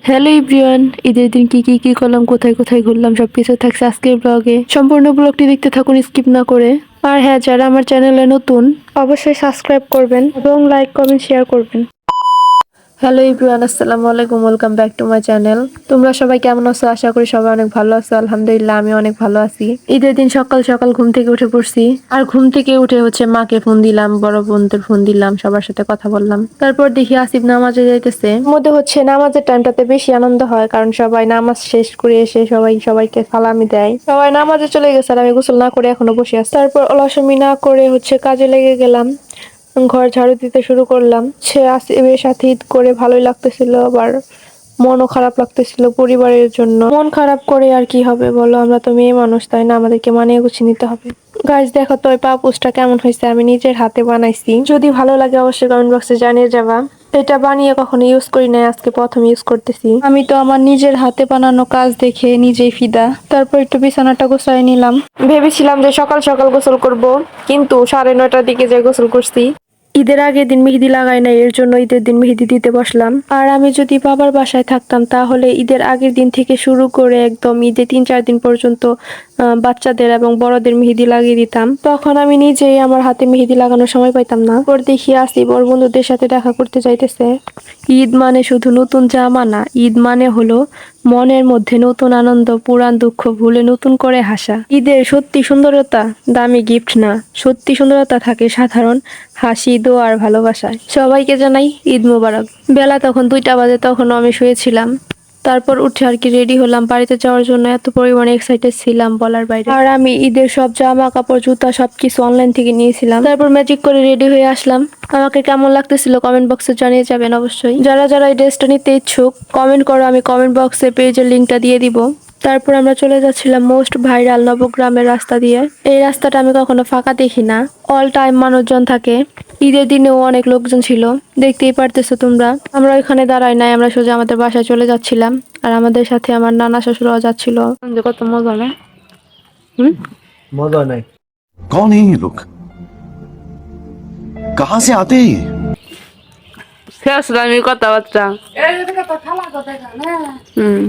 Hello everyone, ঈদের দিন কি করলাম, কোথায় কোথায় ঘুরলাম সবকিছু থাকছে আজকের ব্লগে। সম্পূর্ণ ব্লগটি দেখতে থাকুন স্কিপ না করে। আর হ্যাঁ, যারা আমার চ্যানেলে নতুন অবশ্যই সাবস্ক্রাইব করবেন এবং লাইক কমেন্ট শেয়ার করবেন। হ্যালো এভরিওয়ান, আসসালামু আলাইকুম, welcome back to my channel. তোমরা সবাই কেমন আছো? আশা করি সবাই অনেক ভালো আছো। আলহামদুলিল্লাহ, আমি অনেক ভালো আছি। ঈদের দিন সকাল সকাল ঘুম থেকে উঠে পড়ছি, আর ঘুম থেকে উঠে মাকে ফোন দিলাম, বড় বোনদের ফোন দিলাম, সবার সাথে কথা বললাম। তারপর দেখি আসিফ নামাজে যাইতেছে। মধ্যে নামাজের টাইমটাতে বেশি আনন্দ হয়, কারণ সবাই নামাজ শেষ করে এসে সবাইকে সালামি দেয়। সবাই নামাজে চলে গেছে আর আমি গোসল না করে এখনো বসে আছি। তারপর অলসমি না করে কাজে লেগে গেলাম। ঘর ঝাড়ু দিতে শুরু করলাম। সে আসিফের সাথে ঈদ করে ভালোই লাগতেছিল, আবার মনও খারাপ লাগতেছিল পরিবারের জন্য। মন খারাপ করে আর কি হবে বলো, আমরা তো মেয়ে মানুষ, তাই না? আমাদেরকে মানিয়ে গুছিয়ে নিতে হবে। গাইস, দেখো তো ওই পাপোশটা কেমন হয়েছে, আমি নিজের হাতে বানাইছি। যদি ভালো লাগে অবশ্যই কমেন্ট বক্সে জানিয়ে যাবা। এটা বানিয়ে কখনো ইউজ করি নাই, আজকে প্রথম ইউজ করতেছি। আমি তো আমার নিজের হাতে বানানো কাজ দেখে নিজেই ফিদা। তারপর একটু বিছানাটা গোছাই নিলাম। ভেবেছিলাম যে সকাল সকাল গোসল করব, কিন্তু 9:30টার দিকে যে গোসল করছি। ঈদের আগের দিন মেহেদি লাগাই নাই, এর জন্য ঈদের দিন মেহেদি দিতে বসলাম। আর আমি যদি বাবার বাসায় থাকতাম তাহলে ঈদের আগের দিন থেকে শুরু করে একদম ঈদের 3-4 দিন পর্যন্ত বাচ্চাদের এবং বড়দের মেহেদি লাগিয়ে দিতাম। তখন আমি নিজেই আমার হাতে মেহেদি লাগানোর সময় পাইতাম না। পর দেখি আসিফ ওর বন্ধুদের সাথে দেখা করতে যাইতেছে। ঈদ মানে শুধু নতুন জামা না, ঈদ মানে হলো মনের মধ্যে নতুন আনন্দ, পুরান দুঃখ ভুলে নতুন করে হাসা। ঈদের সত্যি সুন্দরতা দামি গিফট না, সত্যি সুন্দরতা থাকে সাধারণ হাসি, দোয়া আর ভালোবাসায়। সবাইকে জানাই ঈদ মোবারক। বেলা তখন 2টা বাজে, তখনও আমি শুয়েছিলাম। তারপর উঠে আর কি রেডি হলাম বাড়িতে যাওয়ার জন্য। এত পরিমাণে এক্সাইটেড ছিলাম বলার বাইরে। আর আমি ঈদের সব জামা কাপড় জুতা সবকিছু অনলাইন থেকে নিয়েছিলাম। তারপর ম্যাজিক করে রেডি হয়ে আসলাম। আমাকে কেমন লাগতেছিল কমেন্ট বক্সে জানিয়ে যাবেন অবশ্যই। যারা যারা এই ড্রেসটা নিতে ইচ্ছুক কমেন্ট করো, আমি কমেন্ট বক্সে পেজের লিঙ্কটা দিয়ে দিব। তারপর আমরা চলে যাচ্ছিলাম মোস্ট ভাইরাল নবগ্রামের রাস্তা দিয়ে। এই রাস্তাটা আমি কখনো ফাঁকা দেখি না, অল টাইম মানুষজন থাকে। ঈদের দিনেও অনেক লোকজন ছিল, দেখতেই পারতেছো তোমরা। আমরা ওইখানে দাঁড়াই নাই, আমরা সোজা আমাদের বাসায় চলে যাচ্ছিলাম। আর আমাদের সাথে আমার নানা শ্বশুরও যাচ্ছিল। কত মজা না? मजा नहीं। कौन है ये लोग? कहां से आते हैं ये? ফেসলামি কথাবার্তা। হুম।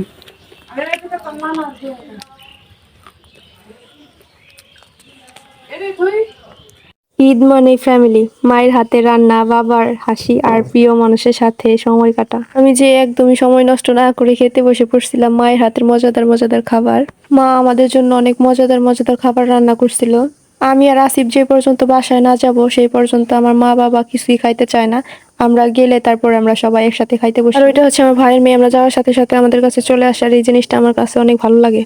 ঈদ মানে ফ্যামিলি, মায়ের হাতে রান্না, বাবার হাসি আর প্রিয় মানুষের সাথে সময় কাটা। আমি যে একদমই সময় নষ্ট না করে খেতে বসে পড়ছিলাম মায়ের হাতের মজাদার মজাদার খাবার। মা আমাদের জন্য অনেক মজাদার মজাদার খাবার রান্না করছিল। আমি আর আসিফ যে পর্যন্ত বাসায় না যাব সেই পর্যন্ত আমার মা বাবা কিছুই খাইতে চায় না। আমরা গেলে তারপর আমরা সবাই একসাথে খাইতে বসি। আর ওইটা হচ্ছে আমার ভাইয়ের মেয়ে, আমরা যাওয়ার সাথে সাথে আমাদের কাছে চলে আসে, আর এই জিনিসটা আমার কাছে অনেক ভালো লাগে।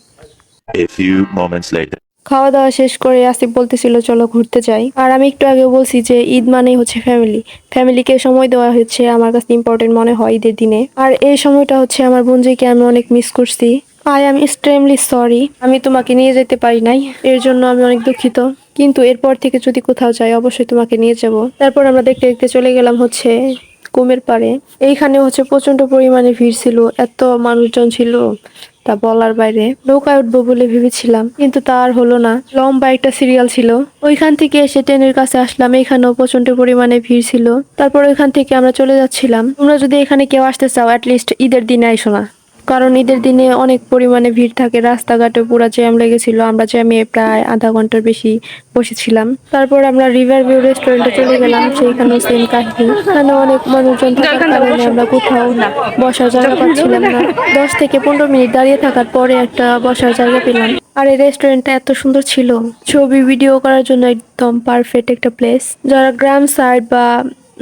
A few moments later. খাওয়া দাওয়া শেষ করে আসিফ বলতেছিল চলো ঘুরতে যাই। আর আমি একটু আগেও বলছি যে ঈদ মানেই হচ্ছে ফ্যামিলি। ফ্যামিলিকে সময় দেওয়া হচ্ছে আমার কাছে ইম্পর্টেন্ট মনে হয় ঈদের দিনে। আর এই সময়টা হচ্ছে আমার বোনজিকে আমি অনেক মিস করছি। আই এম এক্সট্রিমলি সরি, আমি তোমাকে নিয়ে যেতে পারি নাই, এর জন্য আমি অনেক দুঃখিত। কিন্তু এরপর থেকে যদি কোথাও যাই অবশ্যই তোমাকে নিয়ে যাব। তারপর আমরা দেখতে দেখতে চলে গেলাম কুমের পাড়ে। এইখানে প্রচন্ড পরিমাণে ভিড় ছিল, এত মানুষজন ছিল তা বলার বাইরে। নৌকায় উঠবো বলে ভেবেছিলাম, কিন্তু তা আর হলো না। লম্বা একটা সিরিয়াল ছিল, ওইখান থেকে এসে ট্রেনের কাছে আসলাম। এখানেও প্রচন্ড পরিমাণে ভিড় ছিল। তারপর ওইখান থেকে আমরা চলে যাচ্ছিলাম। তোমরা যদি এখানে কেউ আসতে চাও অ্যাটলিস্ট ঈদের দিনে আইসো না, কারণ ঈদের দিনে অনেক পরিমাণে ভিড় থাকে, রাস্তাঘাটে পুরো জ্যাম লেগেছিল। আমরা জ্যামে প্রায় আধা ঘন্টার বেশি বসেছিলাম। তারপর আমরা রিভার ভিউ রেস্টুরেন্টে চলে গেলাম, সেইখানেও সেম কাহিনী। এখানে অনেক মানুষজন থাকার কারণে আমরা কোথাও বসার জায়গা পাচ্ছিলাম না। 10 থেকে 15 মিনিট দাঁড়িয়ে থাকার পরে একটা বসার জায়গা পেলাম। আর এই রেস্টুরেন্টটা এত সুন্দর ছিল, ছবি ভিডিও করার জন্য একদম পারফেক্ট একটা প্লেস। যারা গ্রাম সাইড বা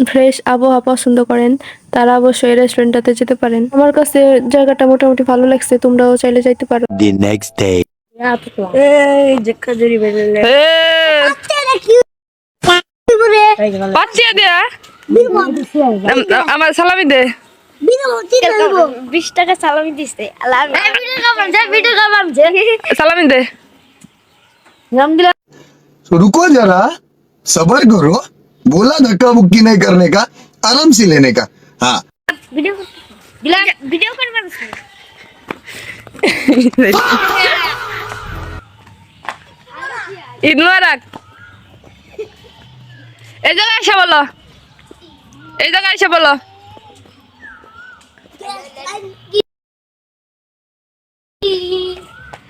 ফ্রেশ আবহাওয়া পছন্দ করেন তারা অবশ্যই রেস্টুরেন্টটাতে যেতে পারেন। আমার কাছে জায়গাটা মোটামুটি ভালো লাগছে, তোমরাও চাইলে যাইতে পারো। The next day. পাচ্ছিয়া দিয়া আমার সালামি দে। 20 টাকা সালামি দিছে। সালামি দে। तो रुको जरा, सबर करो। बोला धक्का मुक्की नहीं करने का, आराम से लेने का। हाँ, ভিডিও করবার ঈদ মোবারক। এই জায়গায় এসে বলো, এই জায়গায় এসে বলো।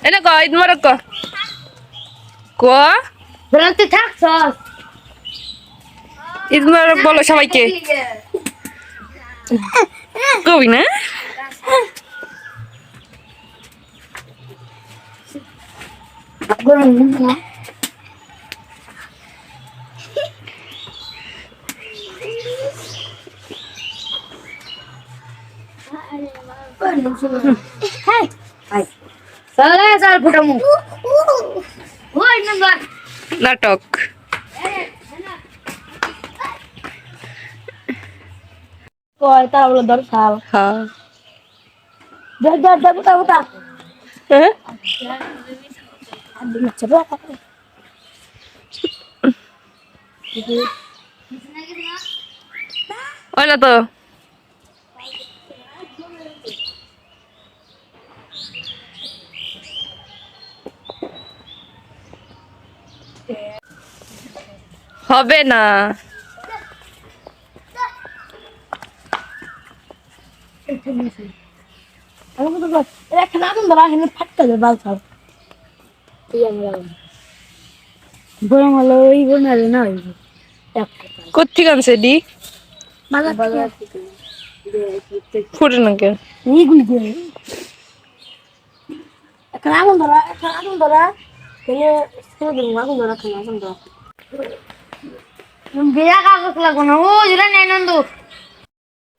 এনে ক ঈদ মোবারক ক বরং তুই থাকছস ঈদ মোবারক বলো সবাইকে কবি না চলে চল ফুটামু ওই নাম্বার নাটক কয় তারা বলে দরকার হ্যাঁ দর দর দর বুতা বুতা হ্যাঁ ওই না তো হবে না আমি তো বল একটা নাম ধরা হেনে ফাটতে দে বাল সব গরম হলো ওই বনালে না ওই কোথেকে আনছে ডি বাজার ফুটে না কেন এইগুলি দিয়ে একটা নাম ধরা হেনে ছেড়ে দিন আগুন ধরা খানা আগুন ধরা বিয়া কাগজ লাগবো না ও যেটা নেই নন্দু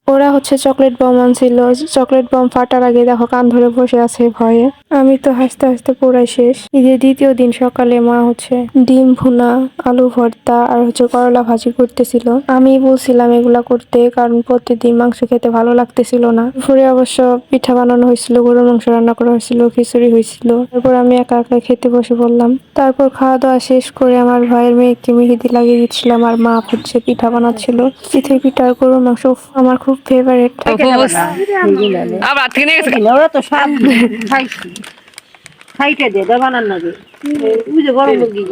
ওরা হচ্ছে চকলেট বম আনছিল চকলেট বম ফাটার আগে দেখো কান ধরে বসে আছে ভয়ে আমি তো হাসতে হাসতে পুরাই শেষ ঈদের দ্বিতীয় দিন সকালে মা হচ্ছে ডিম ভুনা আলু ভর্তা আর হচ্ছে করলা ভাজি করতেছিল আমি বলছিলাম এগুলা করতে কারণ প্রতিদিন মাংস খেতে ভালো লাগতেছিল না দুপুরে অবশ্য পিঠা বানানো হয়েছিল গরুর মাংস রান্না করা হয়েছিল খিচুড়ি হয়েছিল তারপর আমি একা একা খেতে বসে বললাম তারপর খাওয়া দাওয়া শেষ করে আমার ভাইয়ের মেয়েকে মেহেদি লাগিয়ে দিচ্ছিলাম আর মা হচ্ছে পিঠা বানাচ্ছিল চিতই পিঠা আর গরুর মাংস উফ, আমার খুব ফেভারিট আবার থেকে নিয়ে গেছে ওরা তো সব খাইছি খাইতে দে দে বানান না দে ওই যে গরম মুরগি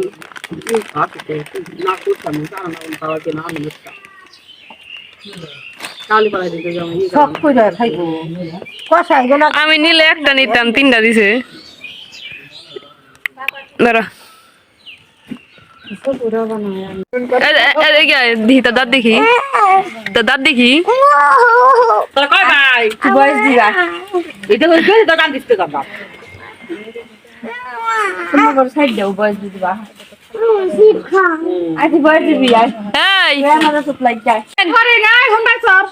না করতাম না আমি কালি পালাই দিতে যাবো সব কইরা খাইবো কষাই গো না আমি নিলে একটা নিতাম তিনটা দিছে দাঁড়া দিতা দাঁত দেখি তো দাঁত দেখি তোরা কয় ভাই বয়স দিবা এটা হইছে তো কান দিতে কাবা তোমার সাইড দাও বয়স দিবা আজ বয়স দিবি আজ এই আমাদের সাপ্লাই চাই ঘরে না ঘন্টা সব